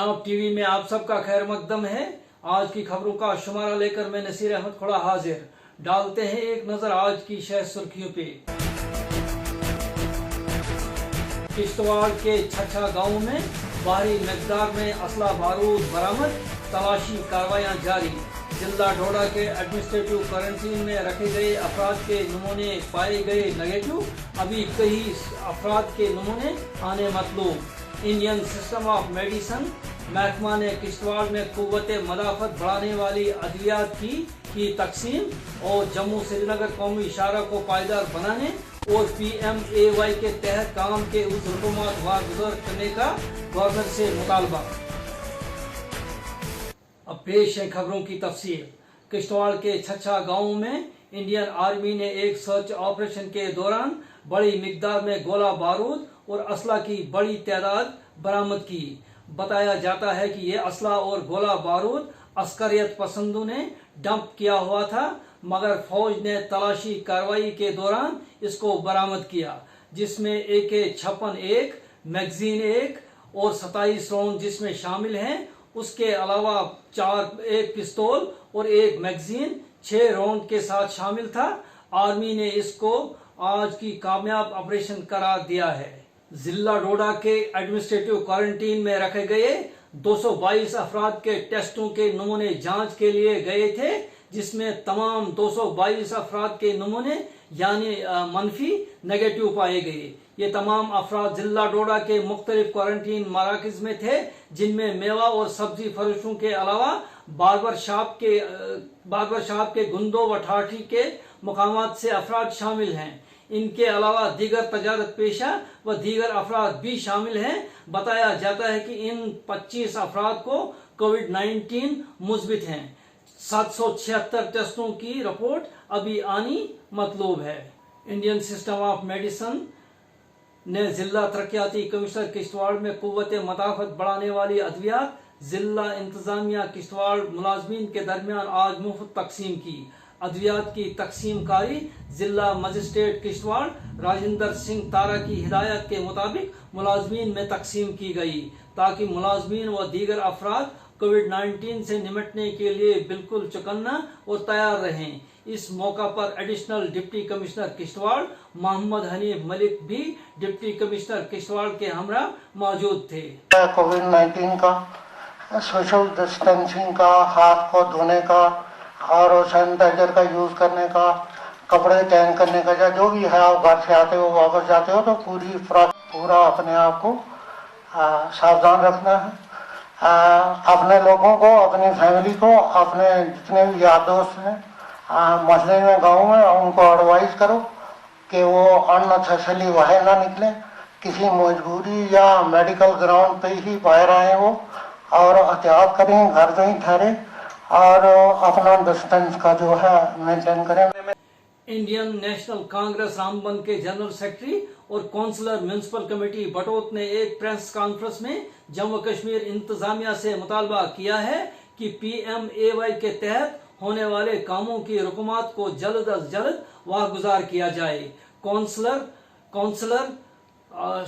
जनाब टीवी में आप सबका खैर मकदम है। आज की खबरों का शुमारा लेकर मैं नसीर अहमद खुड़ा हाजिर। डालते हैं एक नजर आज की शहर सुर्खियों पे। किश्तवाड़ के छछा गांव में भारी मिकदार में असला बारूद बरामद, तलाशी कार्रवाइयां जारी। जिला डोडा के एडमिनिस्ट्रेटिव क्वारंटीन में रखे गए अफराद के नमूने पाए गए नेगेटिव, अभी कई अफराद के नमूने आने मतलूब। इंडियन सिस्टम ऑफ मेडिसिन महकमा ने किश्तवाड़ में कुव्वत मदाफत बढ़ाने वाली अद्वियात की तकसीम और जम्मू श्रीनगर कौमी शाहरा को पायदार बनाने और PMAY के तहत काम के उस हुकूमत वागुज़र करने का गवर्नर से मुतालबा। अब पेश है खबरों की तफसील। किश्तवाड़ के छछा गांव में इंडियन आर्मी ने एक सर्च ऑपरेशन के दौरान बड़ी मिकदार में गोला बारूद और असला की बड़ी तादाद बरामद की। बताया जाता है कि यह असला और गोला बारूद अस्करियत पसंदों ने डंप किया हुआ था, मगर फौज ने तलाशी कार्रवाई के दौरान इसको बरामद किया, जिसमें AK-56 1, मैगजीन 1 और 27 राउंड जिसमें शामिल हैं। उसके अलावा एक पिस्तौल और एक मैगजीन 6 राउंड के साथ शामिल था। आर्मी ने इसको आज की कामयाब ऑपरेशन करार दिया है। जिला डोडा के एडमिनिस्ट्रेटिव क्वारंटीन में रखे गए 222 अफराद के टेस्टों के नमूने जांच के लिए गए थे, जिसमें तमाम 222 अफराद के नमूने यानी मनफी नेगेटिव पाए गए। ये तमाम अफराद जिला डोडा के मुख्तलिफ क्वारंटीन मराकज में थे, जिनमें मेवा और सब्जी फरोशों के अलावा बार्बर शॉप के गुंदो व ठाठी के मुकामात से अफराद शामिल हैं। इनके अलावा दीगर तजारत पेशा व दीगर अफराद भी शामिल हैं। बताया जाता है कि इन 25 अफराद को कोविड-19 मुस्बित हैं। 776 टेस्टों की रिपोर्ट अभी आनी मतलूब है। इंडियन सिस्टम ऑफ मेडिसिन ने जिला तरक्याती कमिश्नर किश्तवाड़ में कुव्वत मदाफत बढ़ाने वाली अद्वियात जिला इंतजामिया किश्तवाड़ मुलाजमीन के दरमियान आज मुफ्त तकसीम की। अद्वियात की तकसीम कारी जिला मजिस्ट्रेट किश्तवाड़ राजेंद्र सिंह तारा की हिदायत के मुताबिक मुलाजमीन में तकसीम की गई, ताकि मुलाजमीन व दीगर अफराद कोविड-19 से निपटने के लिए बिल्कुल चौकन्ना और तैयार रहें। इस मौका पर additional deputy commissioner Kishtwar Mohammad Hanif Malik भी डिप्टी कमिश्नर किश्तवाड़ के हमरा मौजूद थे। कोविड-19 का सोशल डिस्टेंसिंग का, हाथ को धोने का और सैनिटाइजर का यूज करने का, कपड़े चेंज करने का, या जो भी है आप घर से आते हो वापस जाते हो तो पूरा अपने आप को सावधान रखना है। अपने लोगों को, अपनी फैमिली को, अपने जितने भी यार दोस्त हैं मोहल्ले में, गाँव में, उनको एडवाइस करो कि वो अननेसेसरली बाहर ना निकले। किसी मजबूरी या मेडिकल ग्राउंड पे ही बाहर आए वो, और एहतियात करें, घर में ही ठहरे और अपना डिस्टेंस का जो है मेंटेन करें। इंडियन नेशनल कांग्रेस रामबन के जनरल सेक्रेटरी और काउंसलर म्यूनिसिपल कमेटी बटोत ने एक प्रेस कॉन्फ्रेंस में जम्मू कश्मीर इंतजामिया से मुतालबा किया है कि PMAY के तहत होने वाले कामों की रकूमात को जल्द अज जल्द वागुजार किया जाए। काउंसलर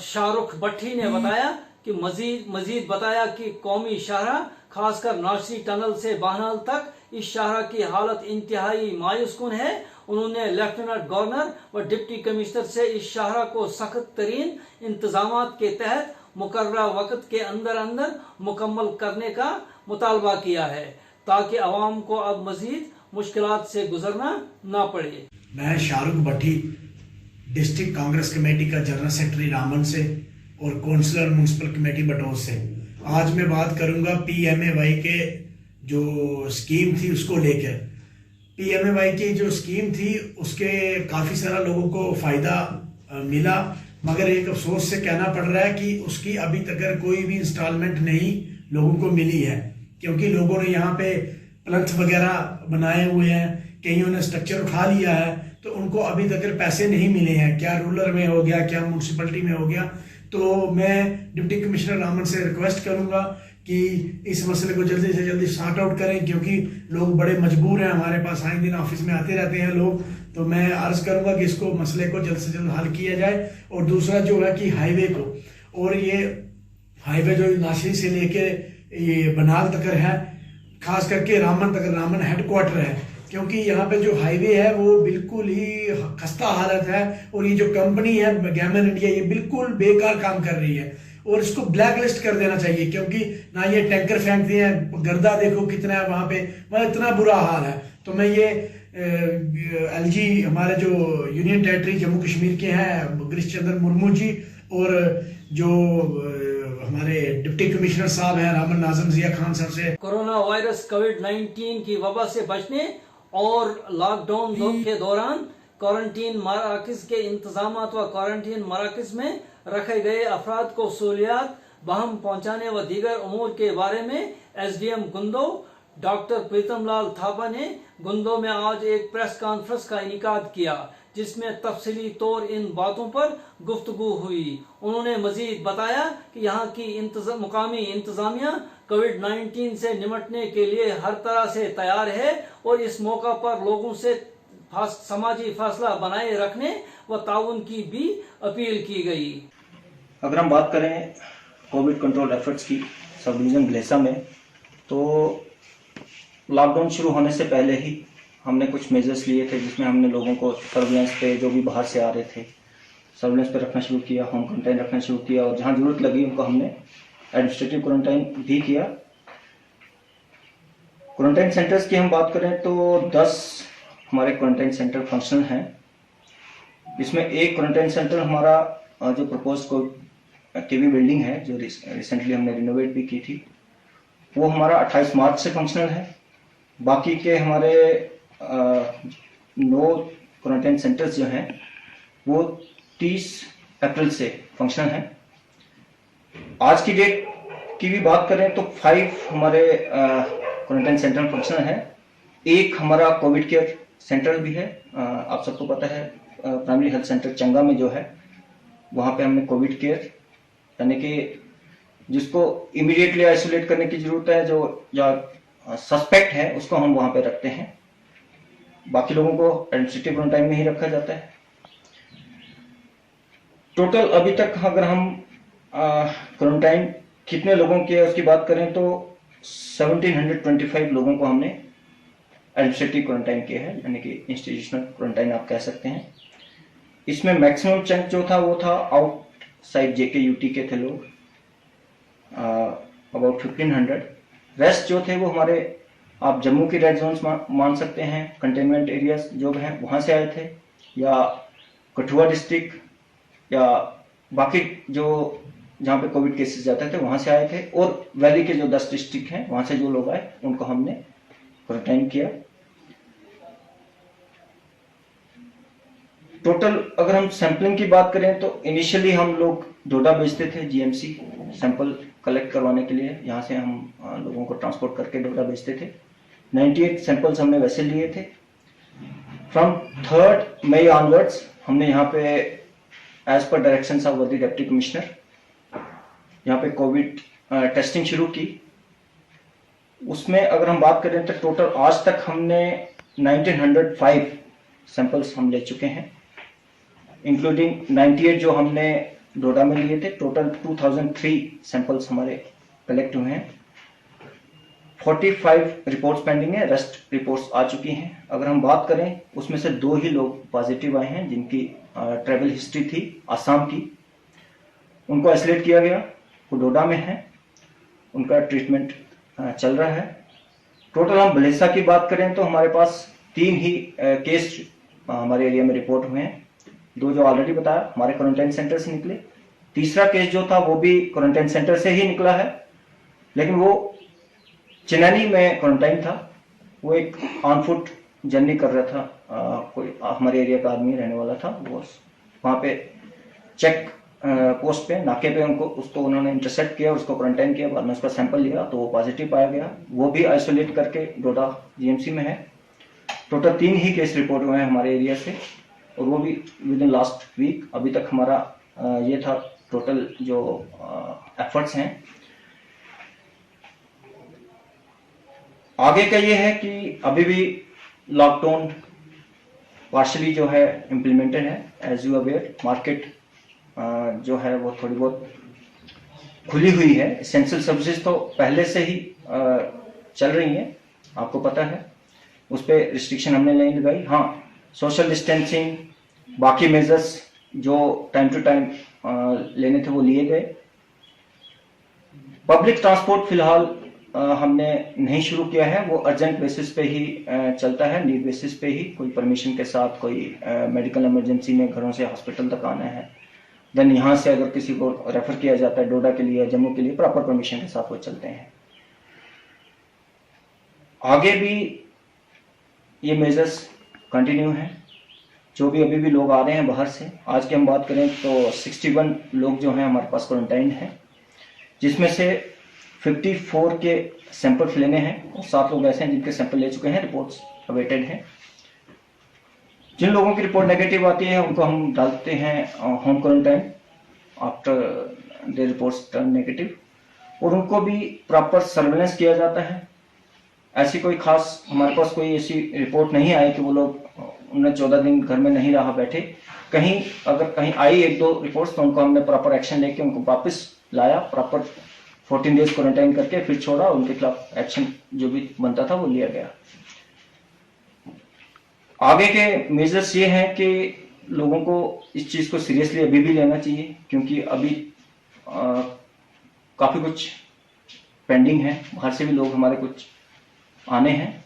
शाहरुख भट्टी ने बताया कि मजीद बताया कि कौमी शाहरा खासकर नाशरी टनल से बाहनाल तक इस शाहरा की हालत इंतहाई मायूस कुन है। उन्होंने लेफ्टिनेंट गवर्नर व डिप्टी कमिश्नर से इस शाहरा को सख्त तरीन इंतजामात के तहत मुकर्ररा वक्त के अंदर मुकम्मल करने का मुतालबा किया है, ताकि अवाम को अब मजीद मुश्किलात से गुजरना ना पड़े। मैं शाहरुख भट्टी डिस्ट्रिक्ट कांग्रेस कमेटी का जनरल सेक्रेटरी रामबन से और काउंसलर म्यूनिसिपल कमेटी बटोत से आज मैं बात करूंगा PMAY के जो स्कीम थी उसको लेकर। PMAY की जो स्कीम थी उसके काफ़ी सारा लोगों को फ़ायदा मिला, मगर एक अफसोस से कहना पड़ रहा है कि उसकी अभी तक कोई भी इंस्टॉलमेंट नहीं लोगों को मिली है, क्योंकि लोगों ने यहाँ पे प्लंथ वगैरह बनाए हुए हैं, कईयों ने स्ट्रक्चर उठा लिया है, तो उनको अभी तक पैसे नहीं मिले हैं। क्या रूरल में हो गया, क्या म्यूनसिपलिटी में हो गया। तो मैं डिप्टी कमिश्नर रामबन से रिक्वेस्ट करूंगा कि इस मसले को जल्दी से जल्दी सॉर्ट आउट करें, क्योंकि लोग बड़े मजबूर हैं। हमारे पास आए दिन ऑफिस में आते रहते हैं लोग, तो मैं अर्ज करूंगा कि इसको मसले को जल्द से जल्द हल किया जाए। और दूसरा जो है कि हाईवे को, और ये हाईवे जो नासिर से लेके ये बनाल तक है, खास करके रामन तक, रामन हेडक्वार्टर है, क्योंकि यहाँ पे जो हाईवे है वो बिल्कुल ही खस्ता हालत है और ये जो कंपनी है गैमन इंडिया ये बिल्कुल बेकार काम कर रही है और इसको ब्लैक लिस्ट कर देना चाहिए, क्योंकि ना ये टैंकर फेंकते हैं, गर्दा देखो कितना है वहाँ पे, मतलब इतना बुरा हाल है। तो मैं ये एलजी हमारे जो यूनियन टेरिटरी जम्मू कश्मीर के हैं गिरीश चंद्र मुर्मू जी और जो हमारे डिप्टी कमिश्नर साहब हैं रामन नाजम जिया खान साहब से कोरोना वायरस कोविड-19 की वबा से बचने और लॉकडाउन के दौरान क्वारंटीन मराकज के इंतजाम व क्वारंटीन मराकज में रखे गए अफराद को सहूलियात बहम पहुंचाने व दीगर उमूर के बारे में एसडीएम गुंदो डॉक्टर प्रीतम लाल थापा ने गुंदो में आज एक प्रेस कॉन्फ्रेंस का इनेकाद किया, जिसमें तफसीली तौर इन बातों पर गुफ्तगू हुई। उन्होंने मजीद बताया कि यहाँ की मुकामी इंतजामिया कोविड-19 से निपटने के लिए हर तरह से तैयार है और इस मौका पर लोगों से समाजी फासला बनाए रखने व ताउन की भी अपील की गई। अगर हम बात करें कोविड कंट्रोल एफर्ट्स की सब डिवीजन भलेसा में, तो लॉकडाउन शुरू होने से पहले ही हमने कुछ मेजर्स लिए थे, जिसमें हमने लोगों को सर्विलेंस पे जो भी बाहर से आ रहे थे सर्विलेंस पे रखना शुरू किया, होम क्वारंटाइन रखना शुरू किया और जहां जरूरत लगी उनको हमने एडमिनिस्ट्रेटिव क्वारंटाइन भी किया। क्वारंटाइन सेंटर्स की हम बात करें तो 10 हमारे क्वारंटाइन सेंटर फंक्शनल हैं। इसमें एक क्वारंटाइन सेंटर हमारा जो प्रपोज को केवी बिल्डिंग है जो रिसेंटली हमने रिनोवेट भी की थी, वो हमारा 28 मार्च से फंक्शनल है। बाकी के हमारे 9 क्वारंटाइन सेंटर्स जो हैं वो 30 अप्रैल से फंक्शनल हैं। आज की डेट की भी बात करें तो 5 हमारे क्वारंटाइन सेंटर फंक्शनल है। एक हमारा कोविड केयर सेंटर भी है। आप सबको पता है प्राइमरी हेल्थ सेंटर चंगा में जो है वहाँ पे हमने कोविड केयर यानी कि जिसको इमीडिएटली आइसोलेट करने की जरूरत है, जो सस्पेक्ट है उसको हम वहाँ पे रखते हैं, बाकी लोगों को एडमिनिस्ट्रेटिव क्वारंटाइन में ही रखा जाता है। टोटल अभी तक अगर हम क्वारंटाइन कितने लोगों की है उसकी बात करें तो 1725 लोगों को हमने एडमिनिस्ट्रेटिव क्वारंटाइन किया है, यानी कि इंस्टीट्यूशनल क्वारंटाइन आप कह सकते हैं। इसमें मैक्सिमम चंक जो था वो था आउटसाइड जेकेयूटी के थे लोग, अबाउट 1500। रेस्ट जो थे वो हमारे आप जम्मू की रेड जोन्स मान सकते हैं, कंटेनमेंट एरियाज जो हैं वहाँ से आए थे, या कठुआ डिस्ट्रिक्ट या बाकी जो जहाँ पे कोविड केसेस जाते थे वहाँ से आए थे, और वैली के जो 10 डिस्ट्रिक्ट हैं वहाँ से जो लोग आए उनको हमने क्वारंटाइन किया। टोटल अगर हम सैंपलिंग की बात करें तो इनिशियली हम लोग डोडा भेजते थे जीएमसी सैंपल कलेक्ट करवाने के लिए, यहाँ से हम लोगों को ट्रांसपोर्ट करके डोडा भेजते थे। 98 सैंपल्स हमने वैसे लिए थे। फ्रॉम 3 मई ऑनवर्ड्स हमने यहाँ पे एज पर डायरेक्शन ऑफ वर्दी डिप्टी कमिश्नर यहाँ पे कोविड टेस्टिंग शुरू की। उसमें अगर हम बात करें तो टोटल आज तक हमने 1905 सैंपल्स हम ले चुके हैं, इंक्लूडिंग 98 जो हमने डोडा में लिए थे। टोटल 2003 सैंपल्स हमारे कलेक्ट हुए हैं। 45 रिपोर्ट्स पेंडिंग है, रेस्ट रिपोर्ट्स आ चुकी हैं। अगर हम बात करें उसमें से 2 ही लोग पॉजिटिव आए हैं जिनकी ट्रैवल हिस्ट्री थी आसाम की, उनको आइसोलेट किया गया, वो डोडा में है, उनका ट्रीटमेंट चल रहा है। टोटल हम भलेसा की बात करें तो हमारे पास 3 ही केस हमारे एरिया में रिपोर्ट हुए हैं। 2 जो ऑलरेडी बताया हमारे क्वारंटाइन सेंटर से निकले, तीसरा केस जो था वो भी क्वारंटाइन सेंटर से ही निकला है, लेकिन वो चिनैनी में क्वारंटाइन था। वो एक ऑन फुट जर्नी कर रहा था, कोई हमारे एरिया का आदमी रहने वाला था, वो वहाँ पे चेक पोस्ट पे नाके पे उसको उन्होंने इंटरसेप्ट किया, उसको क्वारंटाइन किया, बाद में उसका सैंपल लिया तो वो पॉजिटिव पाया गया, वो भी आइसोलेट करके डोडा जीएमसी में है। टोटल 3 ही केस रिपोर्ट हुए हैं हमारे एरिया से, और वो भी विद इन लास्ट वीक। अभी तक हमारा ये था टोटल जो एफर्ट्स हैं। आगे का ये है कि अभी भी लॉकडाउन पार्शली जो है इम्प्लीमेंटेड है। एज यू अवेयर मार्केट जो है वो थोड़ी बहुत खुली हुई है। एसेंशियल सर्विसेज तो पहले से ही चल रही हैं, आपको पता है, उस पर रिस्ट्रिक्शन हमने नहीं लगाई। हाँ, सोशल डिस्टेंसिंग, बाकी मेजर्स जो टाइम टू टाइम लेने थे वो लिए गए। पब्लिक ट्रांसपोर्ट फिलहाल हमने नहीं शुरू किया है, वो अर्जेंट बेसिस पे ही चलता है, नीड बेसिस पे ही। कोई परमिशन के साथ, कोई मेडिकल इमरजेंसी में घरों से हॉस्पिटल तक आना है, देन यहाँ से अगर किसी को रेफर किया जाता है डोडा के लिए, जम्मू के लिए, प्रॉपर परमिशन के साथ वो चलते हैं। आगे भी ये मेजर्स कंटिन्यू हैं। जो भी अभी भी लोग आ रहे हैं बाहर से, आज की हम बात करें तो 61 लोग जो हैं हमारे पास क्वारंटाइन हैं, जिसमें से 54 के सैंपल्स लेने हैं और 7 लोग ऐसे हैं जिनके सैंपल ले चुके हैं, रिपोर्ट्स अवेटेड हैं। जिन लोगों की रिपोर्ट नेगेटिव आती है उनको हम डालते हैं home quarantine after they reports turn negative, और उनको भी प्रॉपर सर्वेलेंस किया जाता है। ऐसी कोई खास हमारे पास कोई ऐसी रिपोर्ट नहीं आई कि वो लोग उन्हें 14 दिन घर में नहीं रहा बैठे। कहीं अगर कहीं आई 1-2 रिपोर्ट्स तो उनको हमने प्रॉपर एक्शन लेके उनको वापस लाया, प्रॉपर 14 डेज क्वारंटाइन करके फिर छोड़ा, उनके खिलाफ एक्शन जो भी बनता था वो लिया गया। आगे के मेजर्स ये हैं कि लोगों को इस चीज को सीरियसली अभी भी लेना चाहिए, क्योंकि अभी काफी कुछ पेंडिंग है, बाहर से भी लोग हमारे कुछ आने हैं।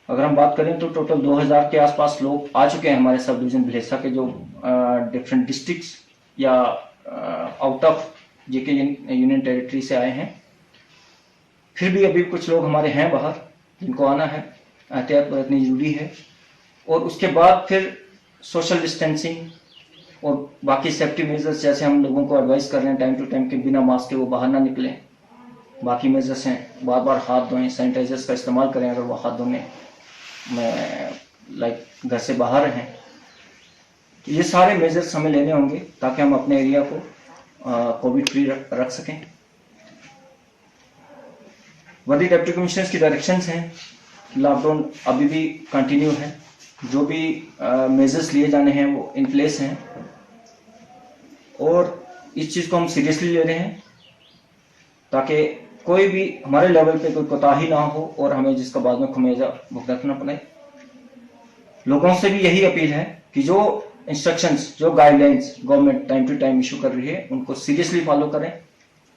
अगर हम बात करें तो टोटल 2000 के आसपास लोग आ चुके हैं हमारे सब डिवीजन भलेसा के, जो डिफरेंट डिस्ट्रिक्ट्स या out of JK union territory से आए हैं। फिर भी अभी कुछ लोग हमारे हैं बाहर जिनको आना है, एहतियात बरतनी जरूरी है। और उसके बाद फिर सोशल डिस्टेंसिंग और बाकी सेफ्टी मेजर्स, जैसे हम लोगों को एडवाइस कर रहे हैं टाइम टू टाइम के बिना मास्क के वो बाहर ना निकलें। बाकी मेजर्स हैं, बार बार हाथ धोएं, सैनिटाइजर्स का इस्तेमाल करें अगर वो हाथ धोने में घर से बाहर हैं। तो ये सारे मेजर्स हमें लेने होंगे ताकि हम अपने एरिया को कोविड फ्री रख सकें। वर्दी डिप्टी कमिश्नर्स की डायरेक्शंस हैं, लॉकडाउन अभी भी कंटिन्यू है, जो भी मेजर्स लिए जाने हैं वो इन प्लेस हैं, और इस चीज को हम सीरियसली ले रहे हैं ताकि कोई भी हमारे लेवल पे कोई कोताही ना हो और हमें जिसका बाद में खमेजा भुगतना पड़े। लोगों से भी यही अपील है कि जो इंस्ट्रक्शंस, जो guidelines government time to time issue कर रही है उनको सीरियसली फॉलो करें।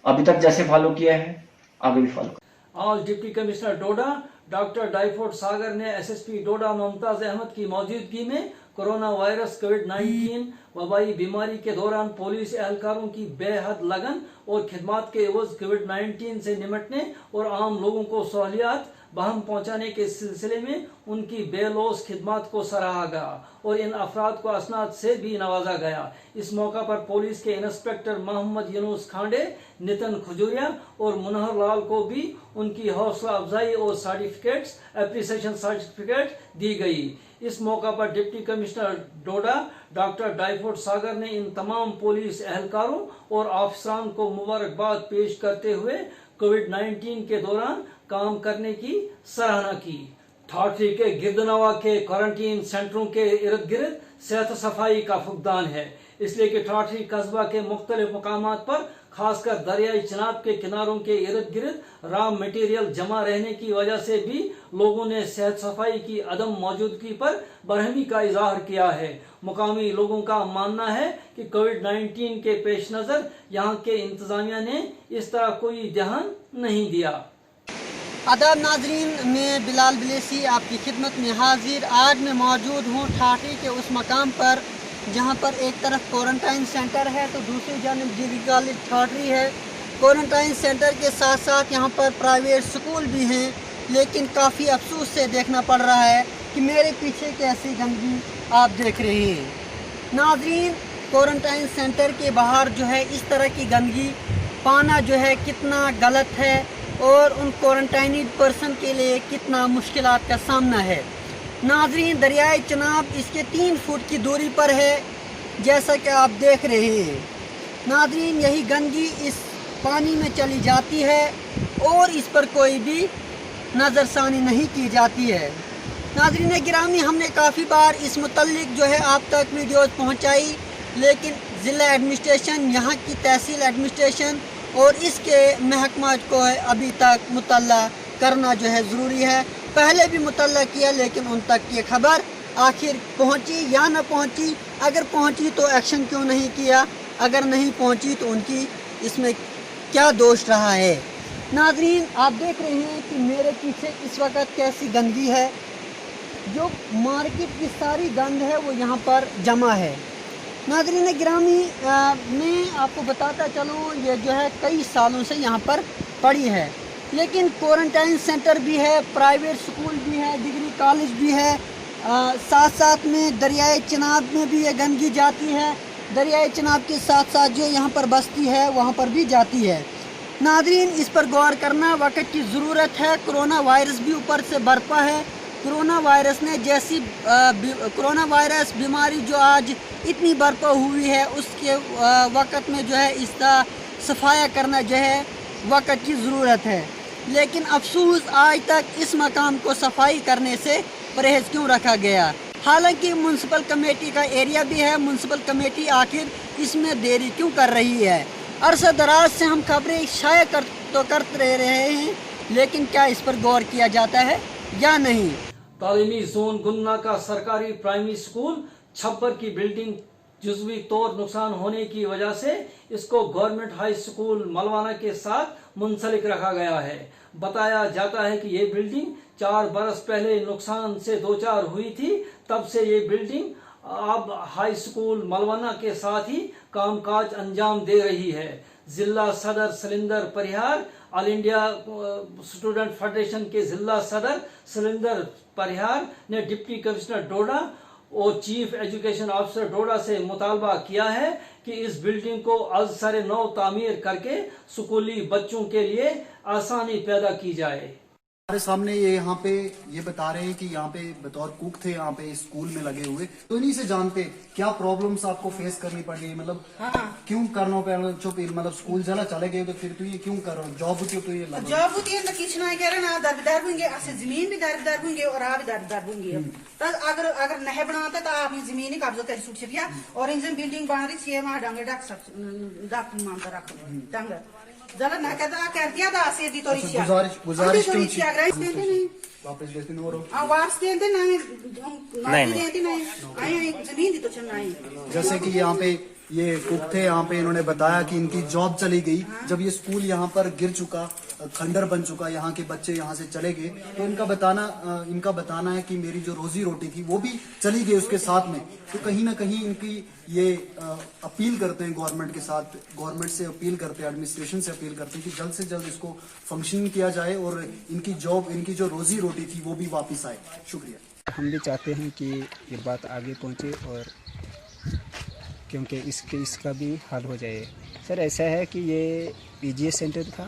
अभी तक जैसे फॉलो किया है आगे भी फॉलो करें। आज डिप्टी कमिश्नर डोडा डॉक्टर डाइफोड सागर ने एसएसपी डोडा मुमताज अहमद की मौजूदगी में कोरोना वायरस कोविड-19 वबाई बीमारी के दौरान पुलिस एहलकारों की बेहद लगन और खिदमत के एवज कोविड-19 से निपटने और आम लोगों को सहूलियात बहम पहुंचाने के सिलसिले में उनकी बेलौस खिदमत को सराहा गया और इन अफराद को असनाद से भी नवाजा गया। इस मौका पर पुलिस के इंस्पेक्टर मोहम्मद यूनुस खांडे, नितिन खजूरिया और मनोहर लाल को भी उनकी हौसला अफजाई और सर्टिफिकेट्स, एप्रिसिएशन सर्टिफिकेट दी गई। इस मौका पर डिप्टी कमिश्नर डोडा डॉक्टर डाइफोड सागर ने इन तमाम पुलिस एहलकारों और अफसरान को मुबारकबाद पेश करते हुए कोविड-19 के दौरान काम करने की सराहना की। ठाठरी के गिरदनवा के क्वारंटीन सेंटरों के इर्द गिर्द सेहत सफाई का फुकदान है, इसलिए कि ठाठरी कस्बा के मुख्तलिफ मकामात पर खासकर दरियाई चिनाब के किनारों के इर्द गिर्द रॉ मटेरियल जमा रहने की वजह से भी लोगों ने सेहत सफाई की अदम मौजूदगी पर बरहमी का इजहार किया है। मुकामी लोगों का मानना है कि कोविड-19 के पेश नजर यहाँ के इंतजामिया ने इस तरह कोई ध्यान नहीं दिया। आदाब नाजरीन, मैं बिलाल बिलेसी आपकी खिदमत में हाजिर। आज मैं मौजूद हूँ ठाठरी के उस मकाम पर जहाँ पर एक तरफ क्वारंटाइन सेंटर है तो दूसरी जानब डिग्री कॉलेज ठाठरी है। क्वारंटाइन सेंटर के साथ साथ यहाँ पर प्राइवेट स्कूल भी हैं, लेकिन काफ़ी अफसोस से देखना पड़ रहा है कि मेरे पीछे कैसी गंदगी आप देख रहे हैं। नाजरीन, क्वारंटाइन सेंटर के बाहर जो है इस तरह की गंदगी पाना जो है कितना गलत है और उन क्वारंटाइनिड पर्सन के लिए कितना मुश्किलात का सामना है। नाजरीन, दरियाए चिनाब इसके 3 फुट की दूरी पर है, जैसा कि आप देख रहे हैं। नाजरीन, यही गंदगी इस पानी में चली जाती है और इस पर कोई भी नज़रसानी नहीं की जाती है। नाजरीन गिरामी, हमने काफ़ी बार इस मुतल्लिक जो है आप तक वीडियोज़ पहुँचाई, लेकिन ज़िला एडमिनिस्ट्रेशन, यहाँ की तहसील एडमिनिस्ट्रेशन और इसके महकमा को है अभी तक मुतल्ला करना जो है ज़रूरी है। पहले भी मुतल्ला किया लेकिन उन तक ये खबर आखिर पहुंची या न पहुंची, अगर पहुंची तो एक्शन क्यों नहीं किया, अगर नहीं पहुंची तो उनकी इसमें क्या दोष रहा है। नाज़रीन, आप देख रहे हैं कि मेरे पीछे इस वक्त कैसी गंदगी है, जो मार्केट की सारी गंद है वो यहाँ पर जमा है। नाज़रीन गिरामी, मैं आपको बताता चलूँ, ये जो है कई सालों से यहाँ पर पड़ी है, लेकिन क्वारंटाइन सेंटर भी है, प्राइवेट स्कूल भी है, डिग्री कॉलेज भी है, साथ साथ में दरियाए चिनाब में भी ये गंदगी जाती है। दरियाए चिनाब के साथ साथ जो यहाँ पर बस्ती है वहाँ पर भी जाती है। नाज़रीन, इस पर गौर करना वक्त की ज़रूरत है। कोरोना वायरस भी ऊपर से बरपा है। कोरोना वायरस ने जैसी कोरोना वायरस बीमारी जो आज इतनी बरपा हुई है, उसके वक़्त में जो है इसका सफाया करना जो है वक़्त की ज़रूरत है। लेकिन अफसोस आज तक इस मकाम को सफाई करने से परहेज़ क्यों रखा गया। हालांकि म्यूनसिपल कमेटी का एरिया भी है, म्यूनसिपल कमेटी आखिर इसमें देरी क्यों कर रही है। अरसा दराज से हम खबरें शाया करते रहे हैं, लेकिन क्या इस पर गौर किया जाता है या नहीं। तालीमी जोन गुन्ना का सरकारी प्राइमरी स्कूल छब्बर की बिल्डिंग जुज़वी तौर नुकसान होने की वजह से इसको गवर्नमेंट हाई स्कूल मलवाना के साथ मुंसलिक रखा गया है। बताया जाता है कि ये बिल्डिंग 4 बरस पहले नुकसान से दो-चार हुई थी, तब से ये बिल्डिंग अब हाई स्कूल मलवाना के साथ ही कामकाज अंजाम दे रही है। जिला सदर सलिंदर परिहार, ऑल इंडिया स्टूडेंट फेडरेशन के जिला सदर सलिंदर परिहार ने डिप्टी कमिश्नर डोडा और चीफ एजुकेशन ऑफिसर डोडा से मुतालबा किया है कि इस बिल्डिंग को आज सरे नौ तामीर करके स्कूली बच्चों के लिए आसानी पैदा की जाए। हमारे सामने ये यहाँ पे ये बता रहे हैं कि यहाँ पे बतौर कुक थे यहाँ पे स्कूल में लगे हुए, तो इन्हीं से जानते क्या प्रॉब्लम्स आपको फेस करनी पड़ रही, मतलब क्यों करना पे मतलब स्कूल चले गए तो फिर तो ये क्यों कर रहे हो जॉब तो ये जॉब होती है ना किच ना कह रहे ना दरबदार होंगे, ऐसे जमीन भी दरबदार होंगे और आप भी दरबदार होंगे। तो अगर नहीं बनाते तो आप जमीन ही कब्जा कर सकते और इन बिल्डिंग बना रही है वहाँ डांगे डाक मानता रख डांगे जरा ना कहता कर दिया था से दी तोरी गुजारिश वापस देते ना वापस देते ना देते ना आई जमीन दी तो चनाई। जैसे कि यहाँ पे ये कुक थे, यहाँ पे इन्होंने बताया कि इनकी जॉब चली गई जब ये स्कूल यहाँ पर गिर चुका, खंडर बन चुका, यहाँ के बच्चे यहाँ से चले गए, तो इनका बताना है कि मेरी जो रोजी रोटी थी वो भी चली गई उसके साथ में। तो कहीं ना कहीं इनकी ये अपील करते हैं गवर्नमेंट के साथ, गवर्नमेंट से अपील करते हैं, एडमिनिस्ट्रेशन से अपील करते हैं कि जल्द से जल्द इसको फंक्शन किया जाए और इनकी जॉब, इनकी जो रोजी रोटी थी वो भी वापस आए। शुक्रिया। हम भी चाहते हैं कि ये बात आगे पहुँचे और क्योंकि इसका भी हल हो जाए। सर ऐसा है कि ये EGS सेंटर था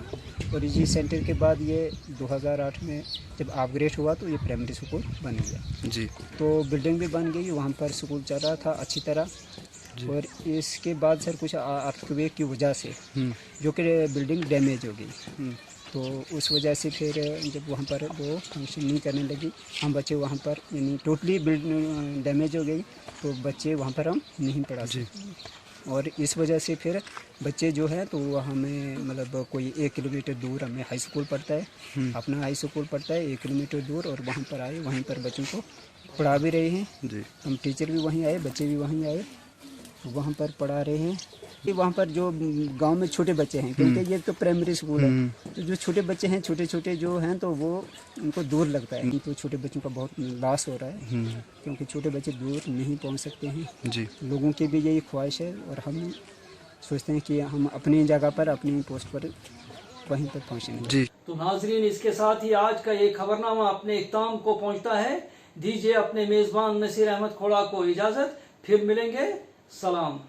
और EGS सेंटर के बाद ये 2008 में जब अपग्रेड हुआ तो ये प्राइमरी स्कूल बन गया जी। तो बिल्डिंग भी बन गई, वहाँ पर स्कूल चल रहा था अच्छी तरह। और इसके बाद सर कुछ अर्थक्वेक की वजह से जो कि बिल्डिंग डैमेज हो गई, तो उस वजह से फिर जब वहाँ पर वो फंक्शन नहीं करने लगी, हम बच्चे वहाँ पर यानी टोटली बिल्डिंग डैमेज हो गई, तो बच्चे वहाँ पर हम नहीं पढ़ा सकते। और इस वजह से फिर बच्चे जो हैं तो हमें मतलब कोई 1 किलोमीटर दूर हमें हाई स्कूल पड़ता है, अपना हाई स्कूल पड़ता है 1 किलोमीटर दूर, और वहाँ पर आए, वहीं पर बच्चों को पढ़ा भी रहे हैं जी। हम टीचर भी वहीं आए, बच्चे भी वहीं आए, वहाँ पर पढ़ा रहे हैं। वहाँ पर जो गांव में छोटे बच्चे हैं, क्योंकि ये तो प्राइमरी स्कूल है, तो जो छोटे बच्चे हैं, छोटे जो हैं, तो वो उनको दूर लगता है, तो छोटे बच्चों का बहुत लॉस हो रहा है, क्योंकि छोटे बच्चे दूर नहीं पहुँच सकते हैं जी। लोगों की भी यही ख्वाहिश है और हम सोचते हैं कि हम अपनी जगह पर, अपनी पोस्ट पर वहीं पर पहुँचेंगे जी। तो नाजरीन, इसके साथ ही आज का ये खबरनामा अपने इख्ताम को पहुँचता है। दीजिए अपने मेज़बान नसीर अहमद खोड़ा को इजाज़त, फिर मिलेंगे। सलाम।